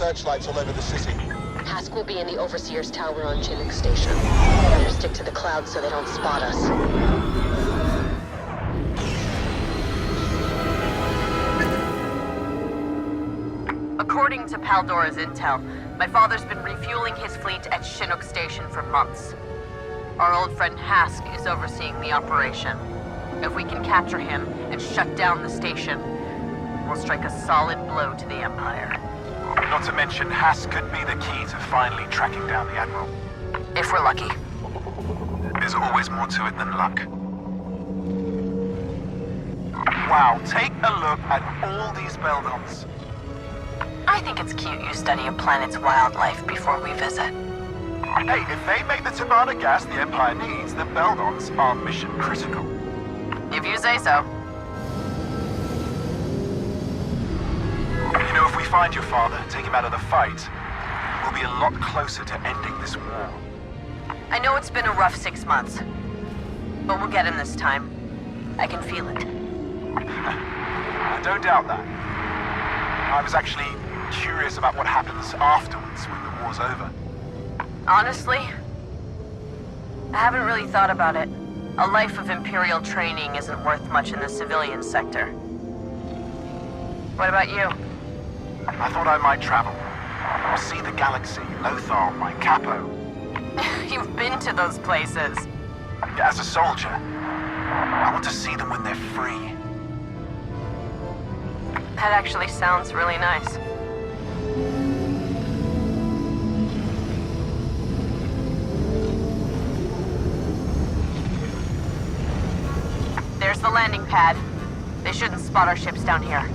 searchlights all over the city. Hask will be in the Overseer's tower on Chinook Station. Better stick to the clouds so they don't spot us. According to Paldora's intel, my father's been refueling his fleet at Chinook Station for months. Our old friend Hask is overseeing the operation. If we can capture him and shut down the station, we'll strike a solid blow to the Empire. Not to mention, Hask could be the key to finally tracking down the Admiral. If we're lucky. There's always more to it than luck. Wow, take a look at all these Beldons. I think it's cute you study a planet's wildlife before we visit. Hey, if they make the Tabana gas the Empire needs, the Beldons are mission critical. If you say so. You know, if we find your father and take him out of the fight, we'll be a lot closer to ending this war. I know it's been a rough 6 months, but we'll get him this time. I can feel it. I don't doubt that. I was actually curious about what happens afterwards when the war's over. Honestly, I haven't really thought about it. A life of Imperial training isn't worth much in the civilian sector. What about you? I thought I might travel. I'll see the galaxy, Lothal, my capo. You've been to those places. As a soldier, I want to see them when they're free. That actually sounds really nice. There's the landing pad. They shouldn't spot our ships down here.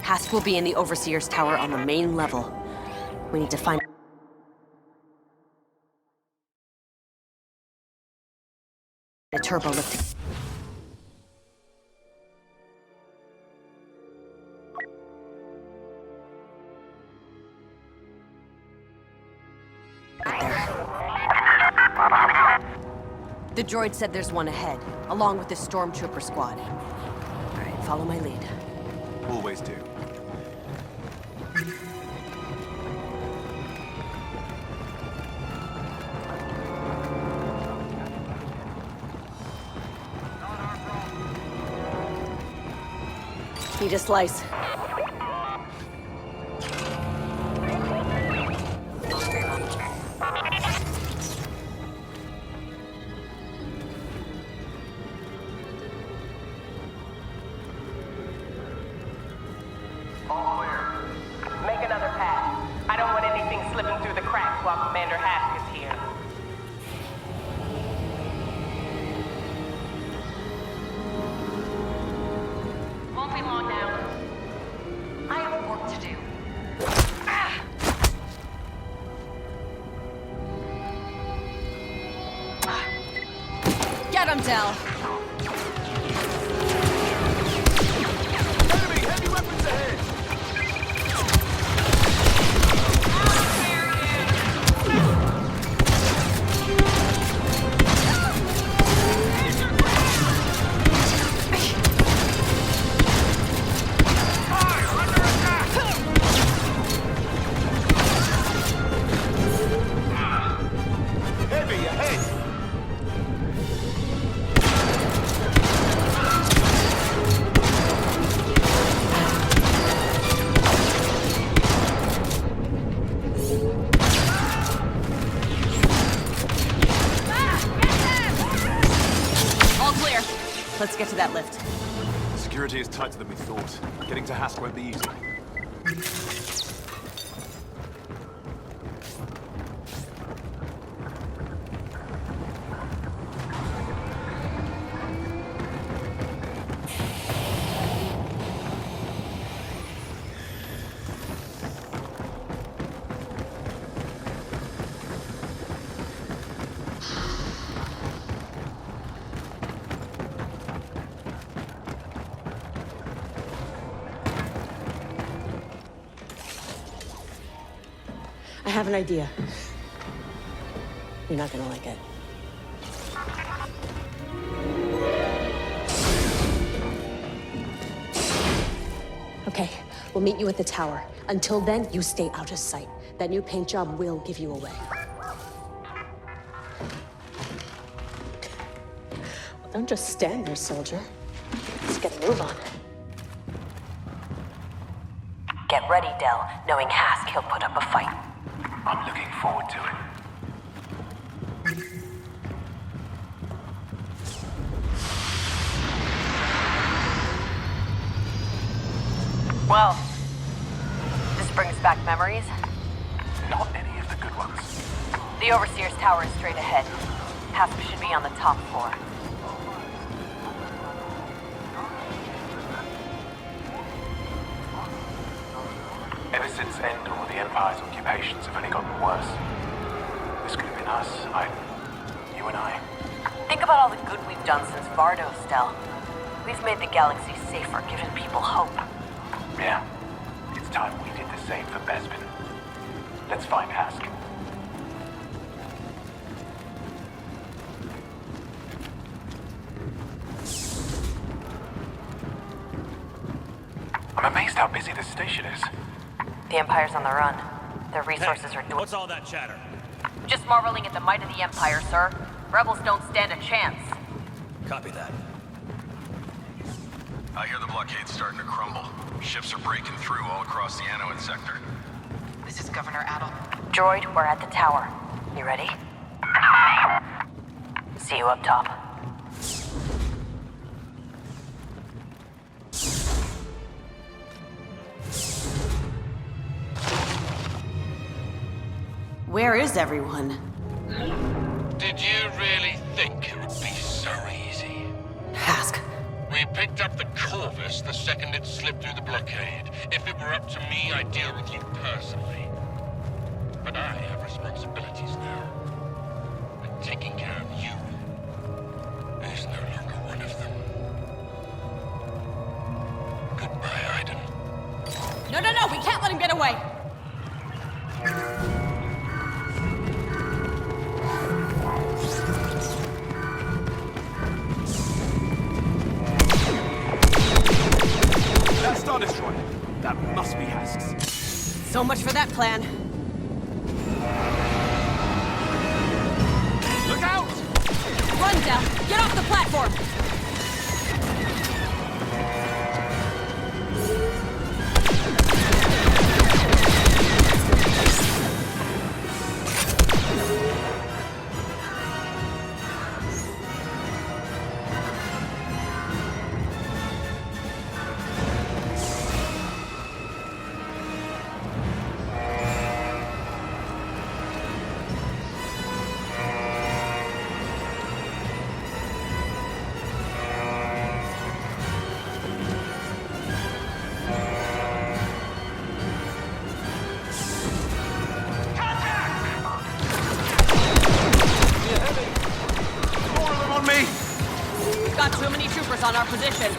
Hask will be in the Overseer's tower on the main level. We need to find a turbo lift. The droid said there's one ahead, along with the stormtrooper squad. All right, follow my lead. Always do. Need a slice. All clear. Make another pass. I don't want anything slipping through the cracks while Commander Hask is here. Won't be long now. I have work to do. Get him, Del! Enemy heavy weapons ahead! Heavy ahead! All clear. Let's get to that lift. Security is tighter than we thought. Getting to Hask won't be easy. I have an idea. You're not gonna like it. Okay, we'll meet you at the tower. Until then, you stay out of sight. That new paint job will give you away. Well, don't just stand there, soldier. Let's get a move on. Get ready, Del. Knowing Hask, he'll put up a fight. I'm looking forward to it. Well, this brings back memories. Not any of the good ones. The Overseer's tower is straight ahead. Hask should be on the top floor. Ever since Endor, the Empire's occupations have only gotten worse. This could have been us. You and I. Think about all the good we've done since Vardos, Del. We've made the galaxy safer, given people hope. Yeah. It's time we did the same for Bespin. Let's find Hask. I'm amazed how busy this station is. The Empire's on the run. Their resources are What's all that chatter? just marveling at the might of the Empire, sir. Rebels don't stand a chance. Copy that. I hear the blockade's starting to crumble. Ships are breaking through all across the Anoan sector. This is Governor Adel. Droid, we're at the tower. You ready? See you up top. Where is everyone? Did you really think it would be so easy? Hask. We picked up the Corvus the second it slipped through the blockade. If it were up to me, I'd deal with you personally. But I have responsibilities now. And taking care of you is no longer one of them. Goodbye, Iden. No, we can't let him get away! That Star Destroyer. That must be Hask's. So much for that plan. Look out! Run, Del! Get off the platform! Got too many troopers on our position.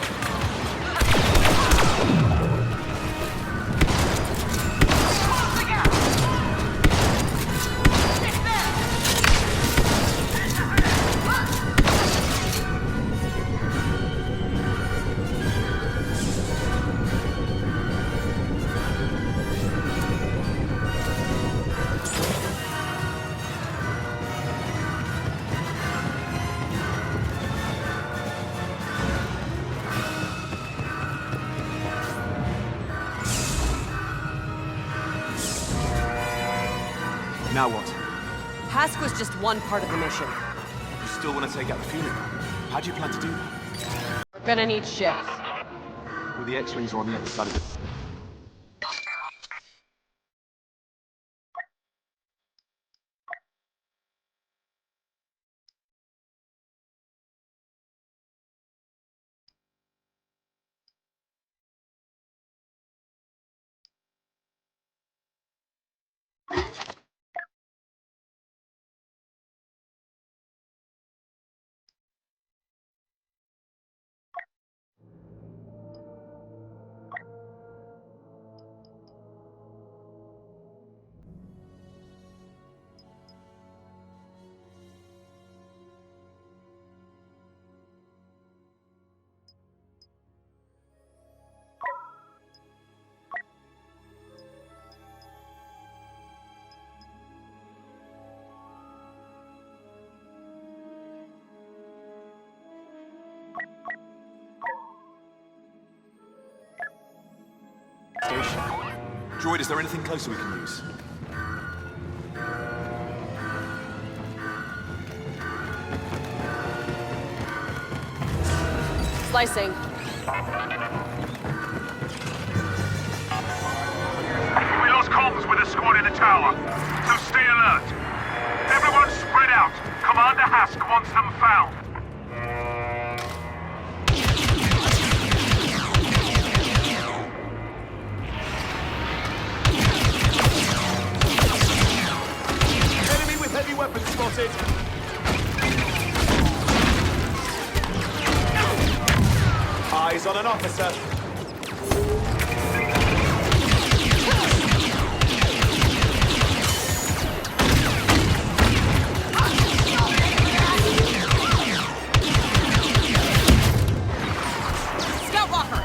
Now what? Hask was just one part of the mission. You still want to take out the fueling? How do you plan to do that? Gonna need ships. Well, the X-Wings are on the other side of the... Station. Droid, is there anything closer we can use? Slicing. We lost comms with a squad in the tower, so stay alert. Everyone spread out. Commander Hask wants them found. Enemy with heavy weapons spotted. Eyes on an officer. Scout walker!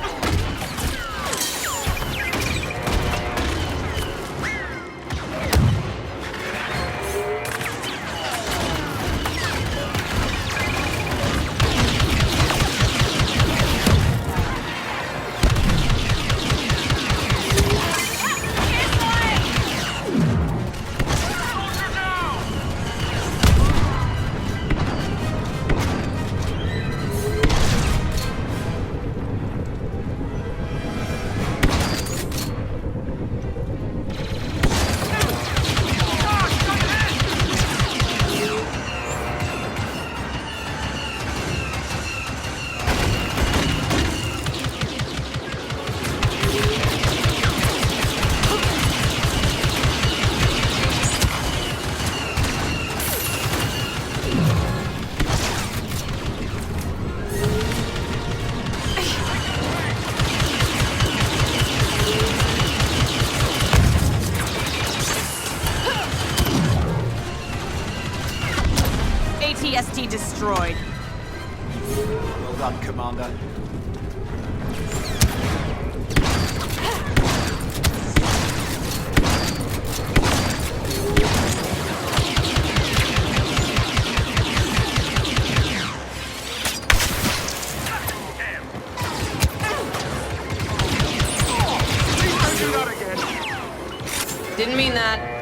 ATST destroyed. Well done, Commander. Please don't do that again. Didn't mean that.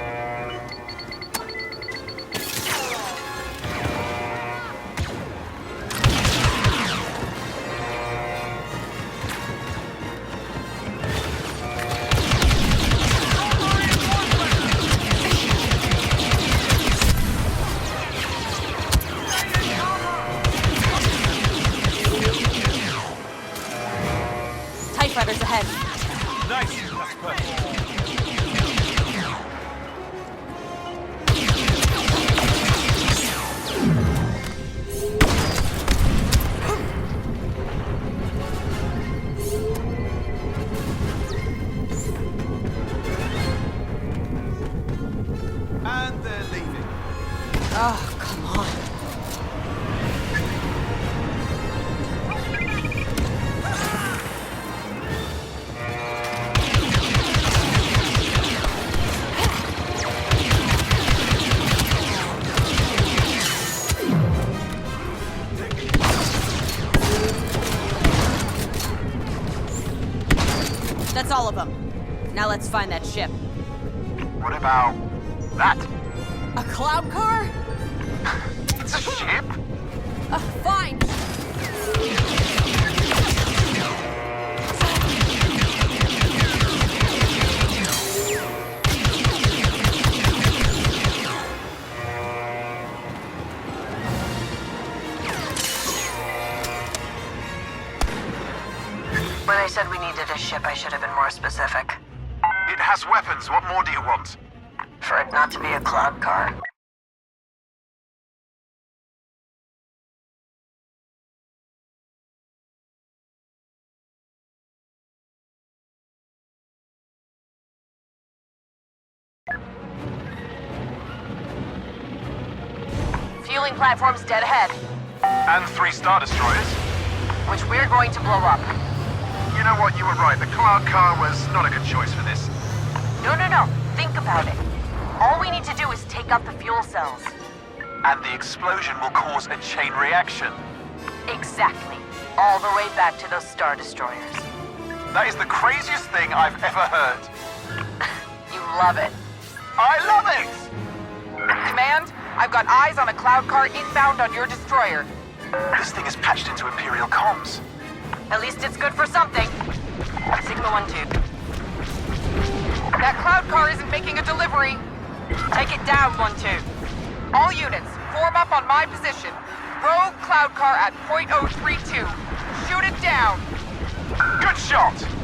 TIE fighters ahead. Nice. That's perfect. And they're leaving. Oh, come on. That's all of them. Now let's find that ship. What about that? A cloud car? It's a ship? Fine. They said we needed a ship. I should have been more specific. It has weapons. What more do you want? For it not to be a cloud car. Fueling platform's dead ahead, And 3 Star Destroyers? which we're going to blow up. You know what? You were right. The cloud car was not a good choice for this. No. Think about it. All we need to do is take out the fuel cells. And the explosion will cause a chain reaction. Exactly. All the way back to those Star Destroyers. That is the craziest thing I've ever heard. You love it. I love it! Command, I've got eyes on a cloud car inbound on your destroyer. This thing is patched into Imperial comms. At least it's good for something. Signal 1-2. That cloud car isn't making a delivery. Take it down, 1-2. All units, form up on my position. Rogue cloud car at .032. Shoot it down. Good shot!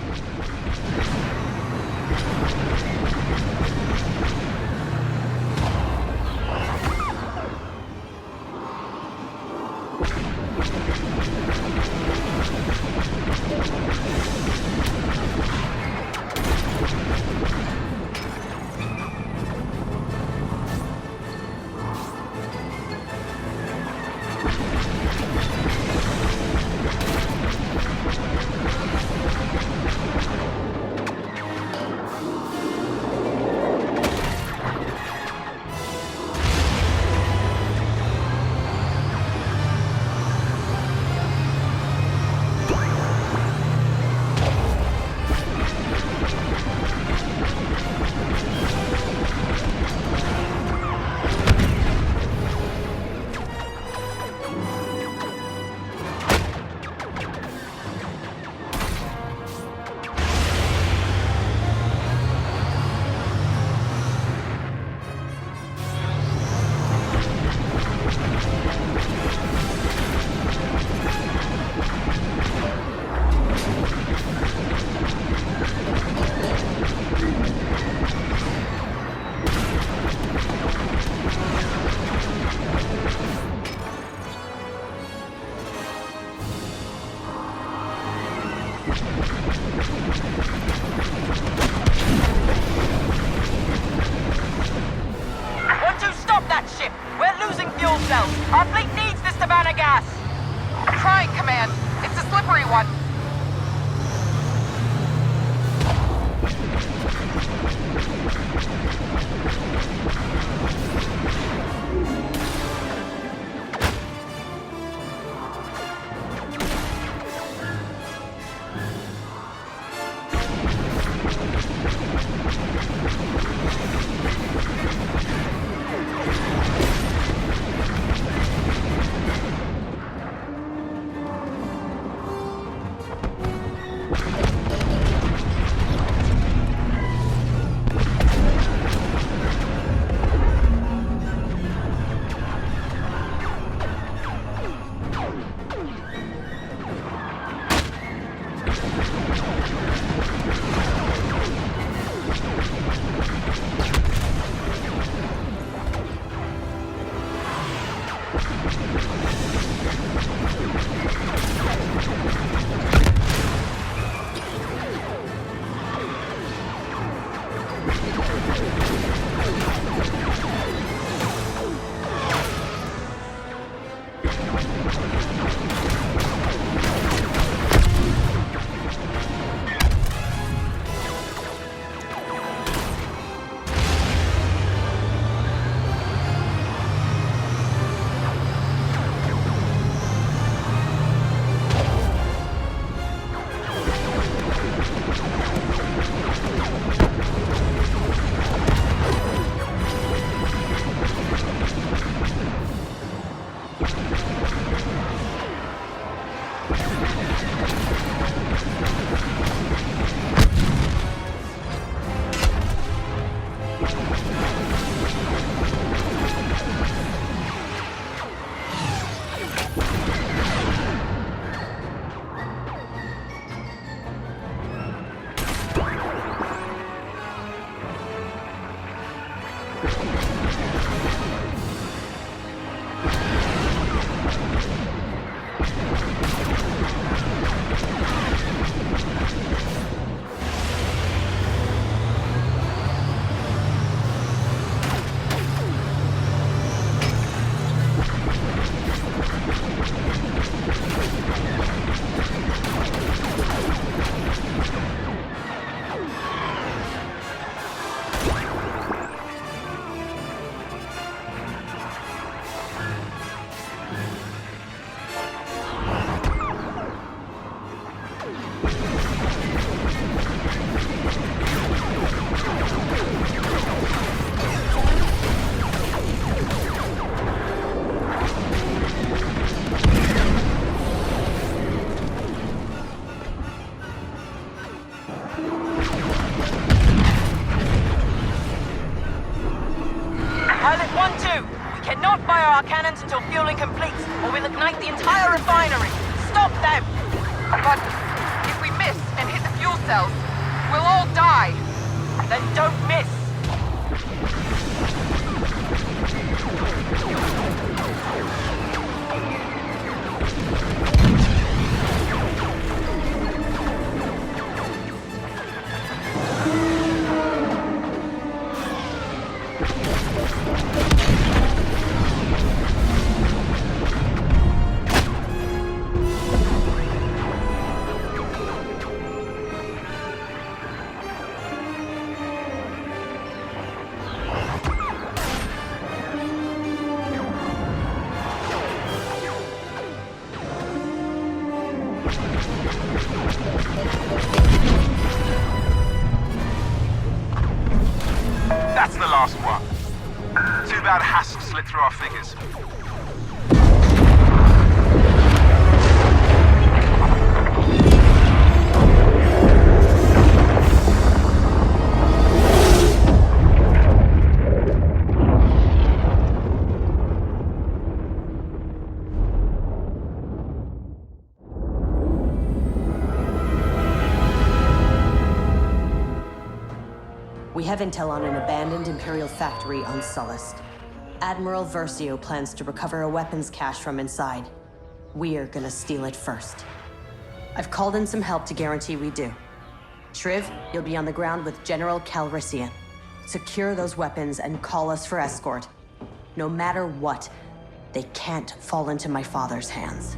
Our fleet needs this Savannah gas! Trying, Command. It's a slippery one. until fueling completes, or we'll ignite the entire refinery. Stop them! But if we miss and hit the fuel cells, we'll all die. Then don't miss! That's the last one. Too bad Hask slipped through our fingers. We have intel on an abandoned Imperial factory on Sullust. Admiral Versio plans to recover a weapons cache from inside. We're gonna steal it first. I've called in some help to guarantee we do. Shriv, you'll be on the ground with General Calrissian. Secure those weapons and call us for escort. No matter what, they can't fall into my father's hands.